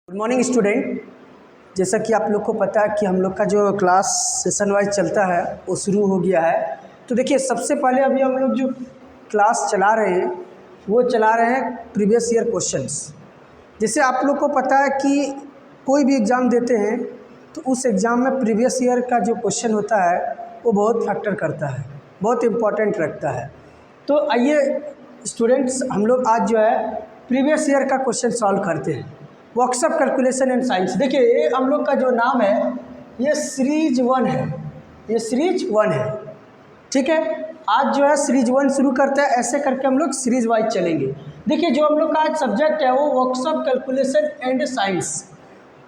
Good morning student. जैसा कि आप लोग को पता है कि हम लोग का जो क्लास सेशन वाइज चलता है वो शुरू हो गया है। तो देखिए, सबसे पहले अभी हम लोग जो क्लास चला रहे हैं वो चला रहे हैं प्रीवियस ईयर क्वेश्चंस। जैसे आप लोग को पता है कि कोई भी एग्ज़ाम देते हैं तो उस एग्ज़ाम में प्रीवियस ईयर का जो क्वेश्चन होता है वो बहुत फैक्टर करता है, बहुत इम्पॉर्टेंट रखता है। तो आइए स्टूडेंट्स, हम लोग आज जो है प्रीवियस ईयर का क्वेश्चन सॉल्व करते हैं। Workshop calculation and science. देखिए, ये हम लोग का जो नाम है ये सीरीज 1 है, ये सीरीज 1 है, ठीक है। आज जो है सीरीज 1 शुरू करते हैं, ऐसे करके हम लोग सीरीज वाइज चलेंगे। देखिए, जो हम लोग का आज सब्जेक्ट है वो वर्कशॉप कैलकुलेशन एंड साइंस।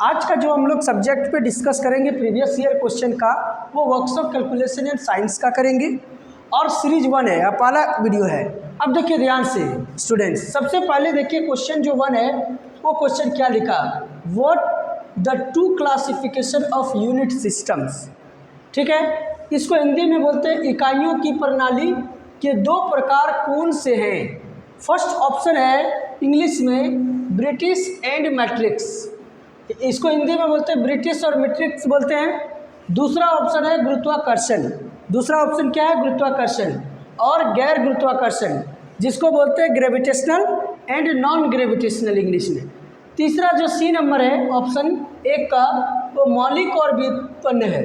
आज का जो हम लोग सब्जेक्ट पे डिस्कस करेंगे प्रीवियस ईयर क्वेश्चन का, वो वर्कशॉप कैलकुलेशन एंड साइंस का करेंगे और सीरीज 1 है, पहला वीडियो है। अब देखिए ध्यान से स्टूडेंट्स, सबसे पहले देखिए क्वेश्चन जो 1 है वो क्वेश्चन क्या लिखा, what the two classification of unit systems, ठीक है। इसको हिंदी में बोलते हैं इकाइयों की प्रणाली के दो प्रकार कौन से हैं। फर्स्ट ऑप्शन है इंग्लिश में ब्रिटिश एंड मैट्रिक्स, इसको हिंदी में बोलते हैं ब्रिटिश और मैट्रिक्स बोलते हैं। दूसरा ऑप्शन है गुरुत्वाकर्षण, दूसरा ऑप्शन क्या है, गुरुत्वाकर्षण और गैर गुरुत्वाकर्षण, जिसको बोलते हैं gravitational and non gravitational English में। तीसरा जो सी नंबर है ऑप्शन 1 का, वो मौलिक और व्युत्पन्न है।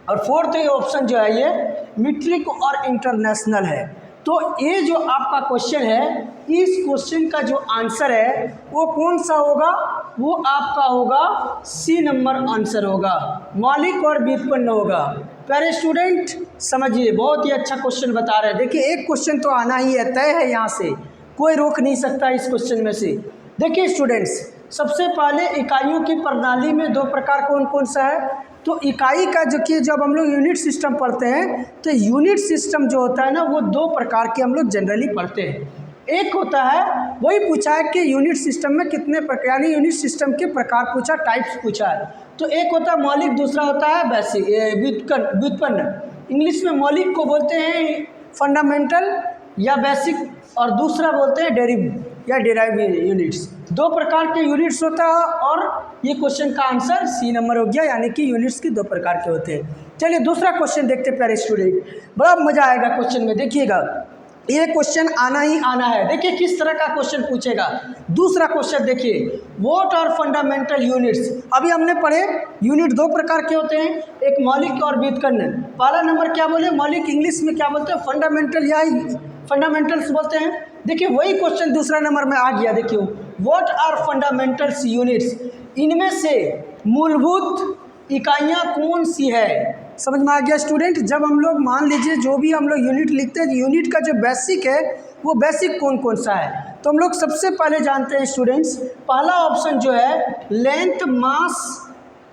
और फोर्थ ऑप्शन जो है ये मीट्रिक और इंटरनेशनल है। तो ये जो आपका क्वेश्चन है, इस क्वेश्चन का जो आंसर है वो कौन सा होगा, वो आपका होगा सी नंबर आंसर होगा, मौलिक और व्युत्पन्न होगा। प्यारे स्टूडेंट समझिए, बहुत ही अच्छा क्वेश्चन बता रहे हैं। देखिए, एक क्वेश्चन तो आना ही है, तय है, यहाँ से कोई रोक नहीं सकता इस क्वेश्चन में से। देखिए स्टूडेंट्स, सबसे पहले इकाइयों की प्रणाली में दो प्रकार कौन कौन सा है। तो इकाई का जो कि जब हम लोग यूनिट सिस्टम पढ़ते हैं तो यूनिट सिस्टम जो होता है ना, वो दो प्रकार के हम लोग जनरली पढ़ते हैं। एक होता है, वही पूछा है कि यूनिट सिस्टम में कितने प्रकार, यानी यूनिट सिस्टम के प्रकार पूछा, टाइप्स पूछा है। तो एक होता है मौलिक, दूसरा होता है बेसिक, व्युत्पन्न। इंग्लिश में मौलिक को बोलते हैं फंडामेंटल या बेसिक, और दूसरा बोलते हैं डेरिव या डेराइव यूनिट्स। दो प्रकार के यूनिट्स होता है और ये क्वेश्चन का आंसर सी नंबर हो गया, यानी कि यूनिट्स की दो प्रकार के होते हैं। चलिए दूसरा क्वेश्चन देखते हैं प्यारे स्टूडेंट, बड़ा मजा आएगा क्वेश्चन में। देखिएगा, ये क्वेश्चन आना ही आना है। देखिए किस तरह का क्वेश्चन पूछेगा। दूसरा क्वेश्चन देखिए, व्हाट आर फंडामेंटल यूनिट्स। अभी हमने पढ़े यूनिट दो प्रकार के होते हैं, एक मौलिक और व्युत्पन्न। पहला नंबर क्या बोले, मौलिक, इंग्लिश में क्या बोलते हैं, फंडामेंटल या फंडामेंटल्स बोलते हैं। देखिए वही क्वेश्चन दूसरा नंबर में आ गया। देखिए, व्हाट आर फंडामेंटल्स यूनिट्स, इनमें से मूलभूत इकाइयाँ कौन सी है। समझ में आ गया स्टूडेंट। जब हम लोग मान लीजिए जो भी हम लोग यूनिट लिखते हैं, यूनिट का जो बेसिक है वो बेसिक कौन कौन सा है, तो हम लोग सबसे पहले जानते हैं स्टूडेंट्स, पहला ऑप्शन जो है लेंथ, मास,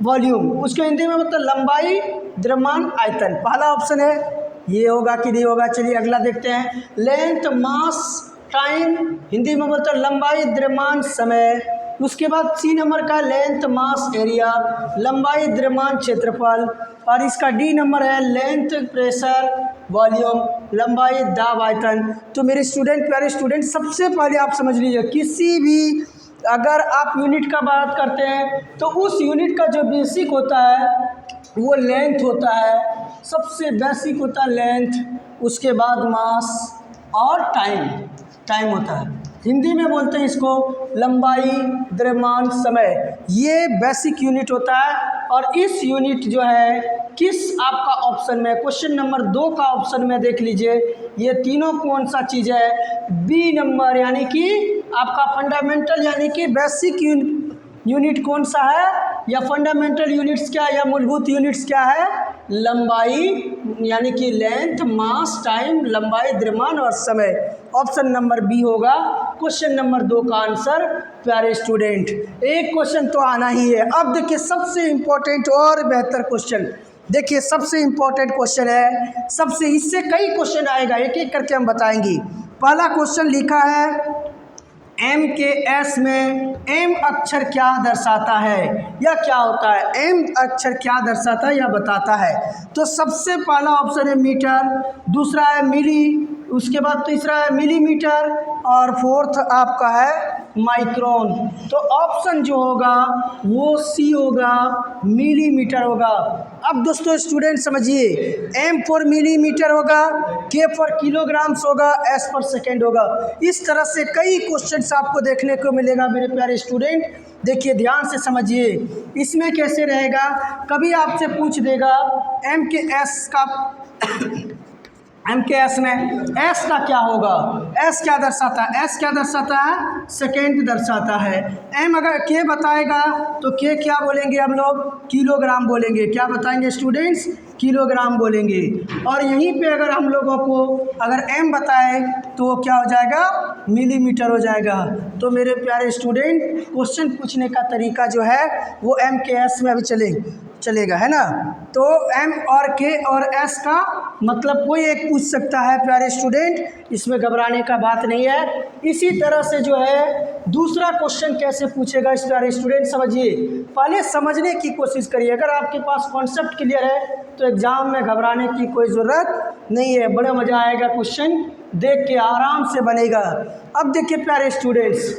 वॉल्यूम, उसके हिंदी में मतलब लंबाई, द्रव्यमान, आयतन। पहला ऑप्शन है, ये होगा कि नहीं होगा। चलिए अगला देखते हैं, लेंथ, मास, टाइम, हिंदी में बोलते हैं लंबाई, द्रव्यमान, समय। उसके बाद सी नंबर का लेंथ, मास, एरिया, लंबाई, द्रव्यमान, क्षेत्रफल। और इसका डी नंबर है लेंथ, प्रेशर, वॉल्यूम, लंबाई, दाब, आयतन। तो मेरे स्टूडेंट, प्यारे स्टूडेंट, सबसे पहले आप समझ लीजिए, किसी भी अगर आप यूनिट का बात करते हैं तो उस यूनिट का जो बेसिक होता है वो लेंथ होता है, सबसे बेसिक होता है लेंथ। उसके बाद मास और टाइम होता है। हिंदी में बोलते हैं इसको लंबाई, द्रव्यमान, समय। ये बेसिक यूनिट होता है। और इस यूनिट जो है किस आपका ऑप्शन में, क्वेश्चन नंबर 2 का ऑप्शन में देख लीजिए, ये तीनों कौन सा चीज़ है, बी नंबर, यानी कि आपका फंडामेंटल यानी कि बेसिक यूनिट कौन सा है, या फंडामेंटल यूनिट्स क्या है, या मूलभूत यूनिट्स क्या है, लंबाई यानी कि लेंथ, मास, टाइम, लंबाई, द्रव्यमान और समय। ऑप्शन नंबर बी होगा क्वेश्चन नंबर 2 का आंसर। प्यारे स्टूडेंट, एक क्वेश्चन तो आना ही है। अब देखिए सबसे इम्पोर्टेंट और बेहतर क्वेश्चन, देखिए सबसे इम्पोर्टेंट क्वेश्चन है, सबसे, इससे कई क्वेश्चन आएगा, एक एक करके हम बताएंगे। पहला क्वेश्चन लिखा है, एम के एस में एम अक्षर क्या दर्शाता है, या क्या होता है, एम अक्षर क्या दर्शाता है या बताता है। तो सबसे पहला ऑप्शन है मीटर, दूसरा है मिली, उसके बाद तीसरा है मिलीमीटर और फोर्थ आपका है माइक्रोन। तो ऑप्शन जो होगा वो सी होगा, मिलीमीटर होगा। अब दोस्तों स्टूडेंट समझिए, एम फॉर मिलीमीटर होगा, के फॉर किलोग्राम्स होगा, एस पर सेकेंड होगा। इस तरह से कई क्वेश्चंस आपको देखने को मिलेगा मेरे प्यारे स्टूडेंट। देखिए ध्यान से समझिए, इसमें कैसे रहेगा, कभी आपसे पूछ देगा एम के एस का एम के एस में एस का क्या होगा, एस क्या दर्शाता है, एस क्या दर्शाता है, सेकेंड दर्शाता है। एम अगर के बताएगा तो के क्या बोलेंगे हम लोग, किलोग्राम बोलेंगे। क्या बताएंगे स्टूडेंट्स, किलोग्राम बोलेंगे। और यहीं पे अगर हम लोगों को अगर एम बताए तो वो क्या हो जाएगा, मिलीमीटर हो जाएगा। तो मेरे प्यारे स्टूडेंट क्वेश्चन पूछने का तरीका जो है वो एम के एस में अभी चलेगा, है ना। तो एम और के और एस का मतलब कोई एक पूछ सकता है प्यारे स्टूडेंट, इसमें घबराने का बात नहीं है। इसी तरह से जो है दूसरा क्वेश्चन कैसे पूछेगा इस प्यारे स्टूडेंट समझिए, पहले समझने की कोशिश करिए। अगर आपके पास कॉन्सेप्ट क्लियर है तो एग्ज़ाम में घबराने की कोई ज़रूरत नहीं है, बड़ा मज़ा आएगा, क्वेश्चन देख के आराम से बनेगा। अब देखिए प्यारे स्टूडेंट्स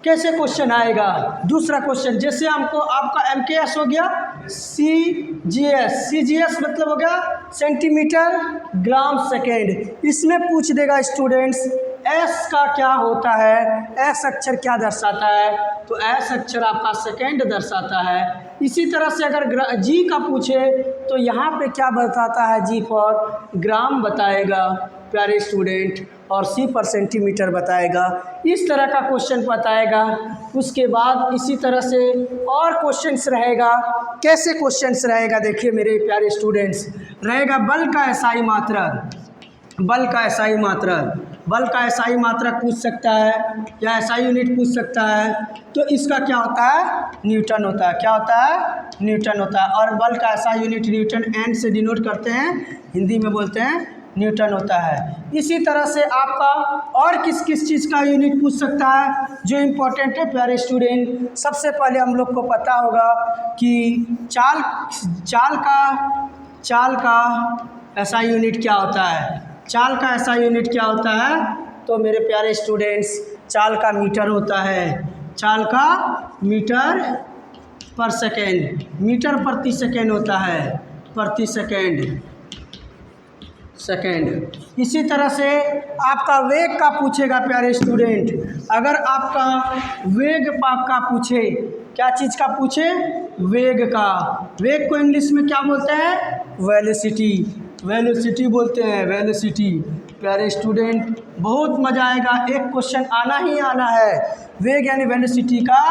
कैसे क्वेश्चन आएगा। दूसरा क्वेश्चन जैसे हमको आपका एम के एस हो गया, सी जी एस मतलब हो गया सेंटीमीटर ग्राम सेकेंड। इसमें पूछ देगा स्टूडेंट्स एस का क्या होता है, एस अक्षर क्या दर्शाता है, तो एस अक्षर आपका सेकेंड दर्शाता है। इसी तरह से अगर जी का पूछे तो यहाँ पे क्या बताता है, जी फॉर ग्राम बताएगा प्यारे स्टूडेंट, और सी पर सेंटीमीटर बताएगा। इस तरह का क्वेश्चन बताएगा। उसके बाद इसी तरह से और क्वेश्चंस रहेगा। कैसे क्वेश्चंस रहेगा देखिए मेरे प्यारे स्टूडेंट्स, रहेगा बल का एसआई मात्रक, बल का एसआई मात्रक, बल का एसआई मात्रक पूछ सकता है या एसआई यूनिट पूछ सकता है। तो इसका क्या होता है, न्यूटन होता है। क्या होता है, न्यूटन होता है। और बल का एसआई यूनिट न्यूटन एन से डिनोट करते हैं, हिंदी में बोलते हैं न्यूटन होता है। इसी तरह से आपका और किस किस चीज़ का यूनिट पूछ सकता है जो इम्पोर्टेंट है प्यारे स्टूडेंट। सबसे पहले हम लोग को पता होगा कि चाल का एसआई यूनिट क्या होता है, चाल का एसआई यूनिट क्या होता है, तो मेरे प्यारे स्टूडेंट्स चाल का मीटर होता है, चाल का मीटर पर सेकेंड, मीटर प्रति सेकेंड होता है, प्रति सेकेंड। इसी तरह से आपका वेग का पूछेगा प्यारे स्टूडेंट। अगर आपका वेग का पूछे, क्या चीज़ का पूछे, वेग का, वेग को इंग्लिश में क्या बोलते हैं, वेलोसिटी, वेलोसिटी बोलते हैं, वेलोसिटी। प्यारे स्टूडेंट बहुत मज़ा आएगा, एक क्वेश्चन आना ही आना है, वेग यानी वेलोसिटी का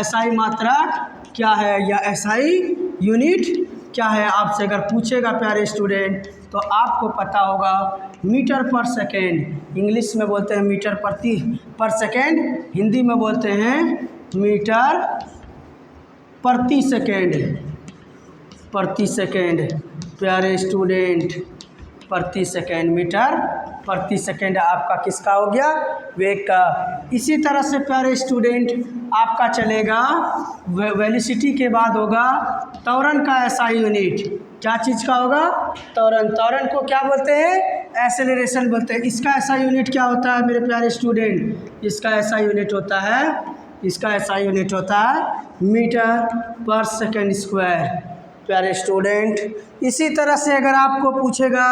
एसआई मात्रक क्या है या एसआई यूनिट क्या है, आपसे अगर पूछेगा प्यारे स्टूडेंट तो आपको पता होगा मीटर पर सेकेंड, इंग्लिश में बोलते हैं मीटर पर सेकेंड, हिंदी में बोलते हैं मीटर प्रति सेकेंड, प्रति सेकेंड। प्यारे स्टूडेंट प्रति सेकेंड, मीटर प्रति सेकेंड आपका किसका हो गया, वेग का। इसी तरह से प्यारे स्टूडेंट आपका चलेगा वेलोसिटी के बाद होगा त्वरण का एसआई यूनिट। क्या चीज़ का होगा, त्वरण, त्वरण को क्या बोलते हैं, एक्सेलरेशन बोलते हैं। इसका एसआई यूनिट क्या होता है मेरे प्यारे स्टूडेंट, इसका एसआई यूनिट होता है, इसका एसआई यूनिट होता है मीटर पर सेकेंड स्क्वायर प्यारे स्टूडेंट। इसी तरह से अगर आपको पूछेगा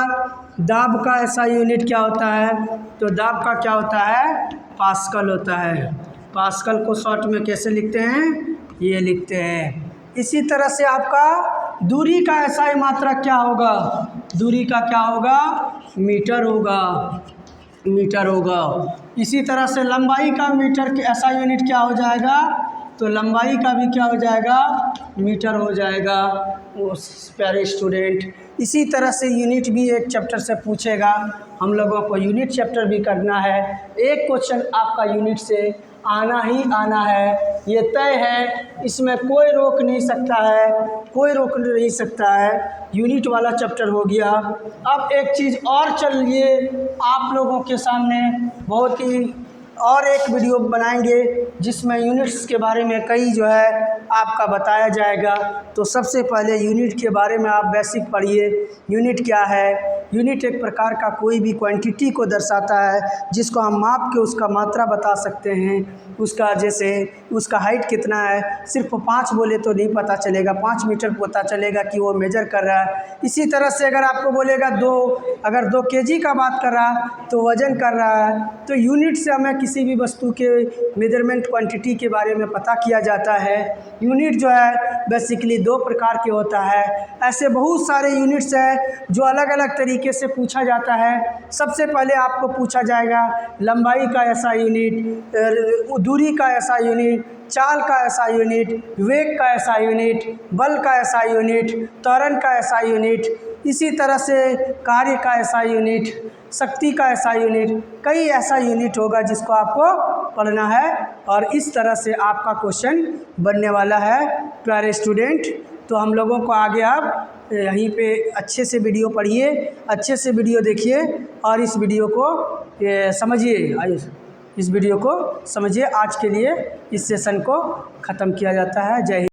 दाब का एसआई यूनिट क्या होता है, तो दाब का क्या होता है, पास्कल होता है। पास्कल को शॉर्ट में कैसे लिखते हैं, ये लिखते हैं। इसी तरह से आपका दूरी का एसआई मात्रक क्या होगा, दूरी का क्या होगा, मीटर होगा, मीटर होगा। इसी तरह से लंबाई का मीटर के एसआई यूनिट क्या हो जाएगा, तो लंबाई का भी क्या हो जाएगा, मीटर हो जाएगा प्यारे स्टूडेंट। इसी तरह से यूनिट भी एक चैप्टर से पूछेगा, हम लोगों को यूनिट चैप्टर भी करना है। एक क्वेश्चन आपका यूनिट से आना ही आना है, ये तय है, इसमें कोई रोक नहीं सकता है, कोई रोक नहीं सकता है। यूनिट वाला चैप्टर हो गया। अब एक चीज़ और चलिए आप लोगों के सामने बहुत ही और एक वीडियो बनाएंगे जिसमें यूनिट्स के बारे में कई जो है आपका बताया जाएगा। तो सबसे पहले यूनिट के बारे में आप बेसिक पढ़िए, यूनिट क्या है, यूनिट एक प्रकार का कोई भी क्वांटिटी को दर्शाता है जिसको हम माप के उसका मात्रा बता सकते हैं। उसका जैसे उसका हाइट कितना है, सिर्फ 5 बोले तो नहीं पता चलेगा, 5 मीटर पता चलेगा कि वो मेजर कर रहा है। इसी तरह से अगर आपको बोलेगा अगर 2 केजी का बात कर रहा है तो वज़न कर रहा है। तो यूनिट से हमें किसी भी वस्तु के मेजरमेंट क्वांटिटी के बारे में पता किया जाता है। यूनिट जो है बेसिकली 2 प्रकार के होता है। ऐसे बहुत सारे यूनिट्स हैं जो अलग अलग तरीके से पूछा जाता है। सबसे पहले आपको पूछा जाएगा लंबाई का ऐसा यूनिट, दूरी का ऐसा यूनिट, चाल का ऐसा यूनिट, वेग का ऐसा यूनिट, बल का ऐसा यूनिट, त्वरण का ऐसा यूनिट, इसी तरह से कार्य का ऐसा यूनिट, शक्ति का ऐसा यूनिट, कई ऐसा यूनिट होगा जिसको आपको पढ़ना है और इस तरह से आपका क्वेश्चन बनने वाला है प्यारे स्टूडेंट। तो हम लोगों को आगे आप यहीं पे अच्छे से वीडियो पढ़िए, अच्छे से वीडियो देखिए और इस वीडियो को समझिए, इस वीडियो को समझिए। आज के लिए इस सेशन को ख़त्म किया जाता है। जय हिंद।